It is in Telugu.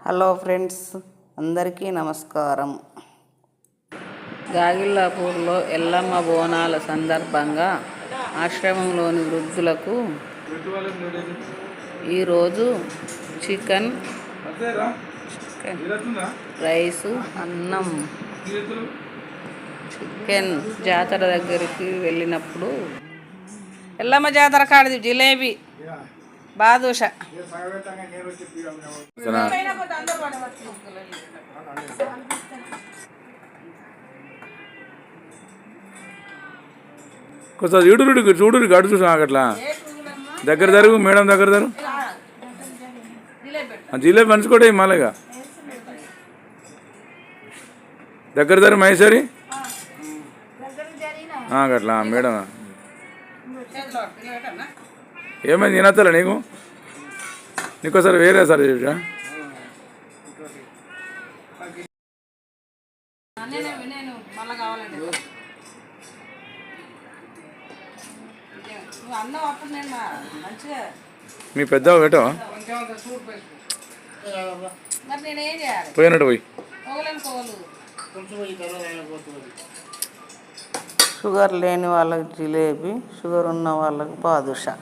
హలో ఫ్రెండ్స్, అందరికీ నమస్కారం. గాగిల్లాపూర్లో ఎల్లమ్మ బోనాల సందర్భంగా ఆశ్రమంలోని వృద్ధులకు ఈరోజు చికెన్ రైసు, అన్నం. చికెన్ జాతర దగ్గరికి వెళ్ళినప్పుడు ఎల్లమ్మ జాతర కాడిది జిలేబీ, బాదుషా. కొంచెం చూడు గడు చూసా అట్లా దగ్గర జరుగు, మేడం దగ్గర జరుగు. జిలేబీ పంచుకోటే మళ్ళీగా దగ్గర జరుగు మహేశ్వరి అట్లా. మేడం ఏమైంది తినత్తలే నీకోసారి వేరే సార్ చెప్పా. మీ పెద్ద పెట్టవా పోయినట్టు పోయి. షుగర్ లేని వాళ్ళకి జిలేబీ, షుగర్ ఉన్న వాళ్ళకి బాదుషా.